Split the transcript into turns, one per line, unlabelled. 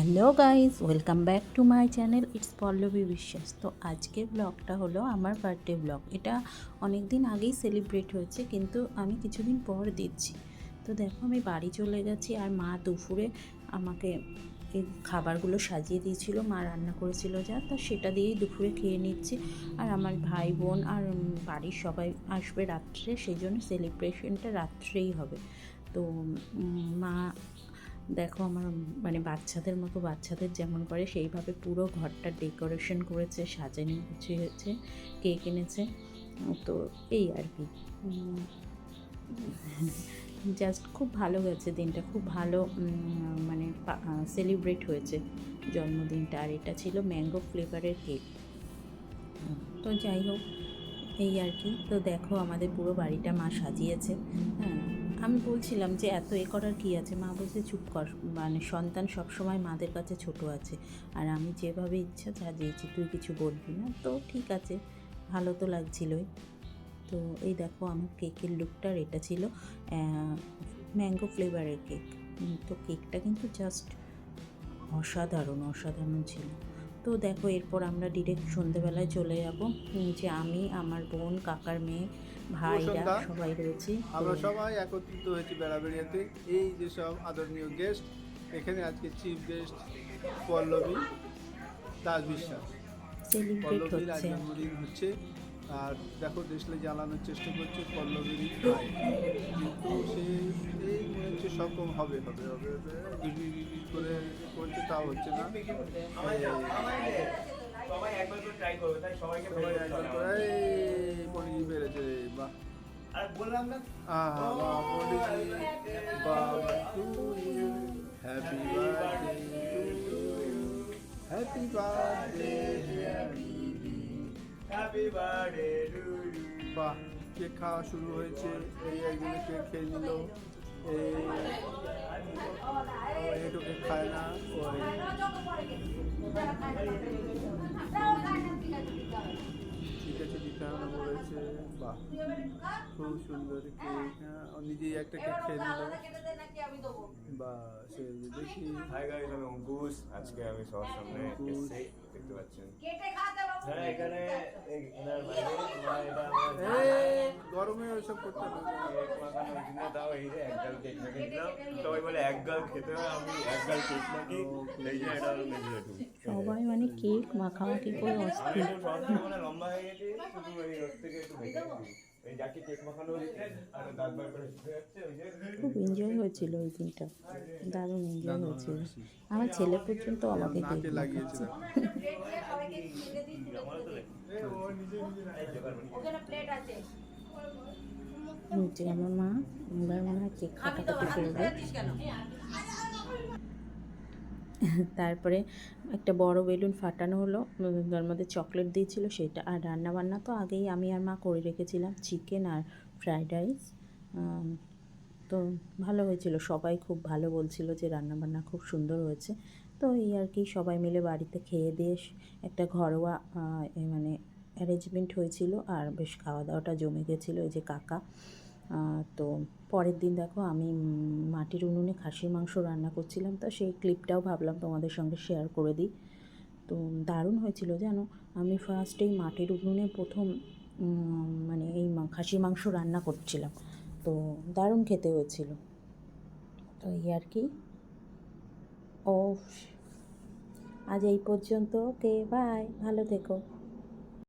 Hello guys, welcome back to my channel. It's Pallavi Biswas. তো আজকের ব্লগটা হলো আমার বার্থডে ব্লগ। এটা অনেক দিন আগেই সেলিব্রেট হয়েছে, কিন্তু আমি কিছুদিন পর দিচ্ছি। তো দেখো, আমি বাড়ি চলে গেছি, আর মা দুপুরে আমাকে এই খাবারগুলো সাজিয়ে দিয়েছিল, মা রান্না করেছিল যা, তা সেটা দিয়েই দুপুরে খেয়ে নিচ্ছি। আর আমার ভাই বোন আর বাড়ির সবাই আসবে রাত্রে, সেই জন্য সেলিব্রেশনটা রাত্রেই হবে। তো মা দেখো আমার মানে বাচ্চাদের মতো, বাচ্চাদের যেমন করে সেইভাবে পুরো ঘরটা ডেকোরেশন করেছে, সাজানো গুছিয়েছে, কেক এনেছে। তো এই আর কি, জাস্ট খুব ভালো গেছে দিনটা, খুব ভালো মানে সেলিব্রেট হয়েছে জন্মদিনটা। আর এটা ছিল ম্যাঙ্গো ফ্লেভারের কেক। তো যাই হোক, এই আর কি। তো দেখো আমাদের পুরো বাড়িটা মা সাজিয়েছে। হ্যাঁ, আমি বলছিলাম যে এত করার কী আছে, মা বলছে চুপ কর, মানে সন্তান সবসময় মাদের কাছে ছোট আছে, আর আমি যেভাবে ইচ্ছা সাজিয়েছি, তুই কিছু বলবি না। তো ঠিক আছে, ভালো তো লাগছিলই। তো এই দেখো আমার কেকের লুকটা, এটা ছিল ম্যাঙ্গো ফ্লেভারের কেক। তো কেকটা কিন্তু জাস্ট অসাধারণ অসাধারণ ছিল। তো দেখো, এরপর আমরা ডিরেক্ট সন্ধেবেলায় চলে যাব, যে আমি, আমার বোন, কাকার মেয়ে, ভাইরা সবাই রয়েছি।
আমরা সবাই একত্রিত হয়েছি বেড়াবেড়িয়াতে। এই যেসব আদরণীয় গেস্ট, এখানে আজকে চিফ গেস্ট পল্লবী দাস বিশ্বাস।
সেলিব্রেট
পল্লবীর আজ
হচ্ছে।
জন্মদিন হচ্ছে, আর দেখো দেশলে জ্বালানোর চেষ্টা করছে পল্লবীরই ভাই, কিন্তু সে এই মনে হচ্ছে সক্ষম হবে হবে হবে হবে ঘির করে করছে, তাও হচ্ছে না।
সবাই একবার করে ট্রাই করবে, তাই সবাইকে
সবাই একবার করে পনির বেড়েছে, বাহ।
আর বললাম না
happy birthday
happy birthday to you.
বাহ, কেক খাওয়া শুরু হয়েছে। এই একজনে কেক খেয়ে নিল, একটু কেক খায় না ওই। ঠিক আছে, দিতে হবে বলেছে। বাহ, খুব সুন্দর কেক। হ্যাঁ, ও নিজেই একটা কেক খেয়ে নিল। বা সে দেখি।
হাই গাইস, আমি অঙ্কুশ। আজকে আমি সবার সামনে এসেছি, দেখতে পাচ্ছেন। হ্যাঁ, এখানে এনার বাইরে এটা আমার
গরমে ওইসব করতে হবে।
কেক মাখানোর জন্য, তাও এই যে এক গাল কেক মেখে দিলাম। সবাই বলে এক গাল খেতে হয়, আমি এক গাল কেক মাখি, এই যে এটা হলো মেজরিটি।
সবাই মানে কেক মাখামাখি করে অস্থির।
মানে লম্বা হয়ে গেছে, শুধু এই রোদ থেকে একটু ভেজে গেছি। এই যাকে কেক মাখানো হয়েছে আর দাঁত বার করে শুয়ে যাচ্ছে, ওই যে
খুব এনজয় হয়েছিল ওই দিনটা, দারুণ এনজয় হয়েছিল। আমার ছেলে পর্যন্ত আমাকে কেক
নাকে লাগিয়েছে।
মাখাচ্ছে। নিচে আমার মা এবার মনে হয় কেক কাটাকাটি করবে। তারপরে একটা বড় বেলুন ফাটানো হলো, তার মধ্যে চকলেট দিয়েছিল সেটা। আর রান্নাবান্না তো আগেই আমি আর মা করে রেখেছিলাম, চিকেন আর ফ্রাইড রাইস। তো ভালো হয়েছিল, সবাই খুব ভালো বলছিল যে রান্নাবান্না খুব সুন্দর হয়েছে। তো এই আর কি, সবাই মিলে বাড়িতে খেয়ে দিয়ে একটা ঘরোয়া মানে অ্যারেঞ্জমেন্ট হয়েছিল, আর বেশ খাওয়া দাওয়াটা জমে গেছিলো। এই যে কাকা। তো পরের দিন দেখো, আমি মাটির উনুনে খাসির মাংস রান্না করছিলাম, তো সেই ক্লিপটাও ভাবলাম তোমাদের সঙ্গে শেয়ার করে দিই। তো দারুণ হয়েছিল জানো। আমি ফার্স্টেই মাটির উনুনে প্রথম মানে এই খাসির মাংস রান্না করছিলাম, তো দারুণ খেতে হয়েছিল। তো এই আর কি। ও, আজ এই পর্যন্ত। ওকে, বাই, ভালো থেকো।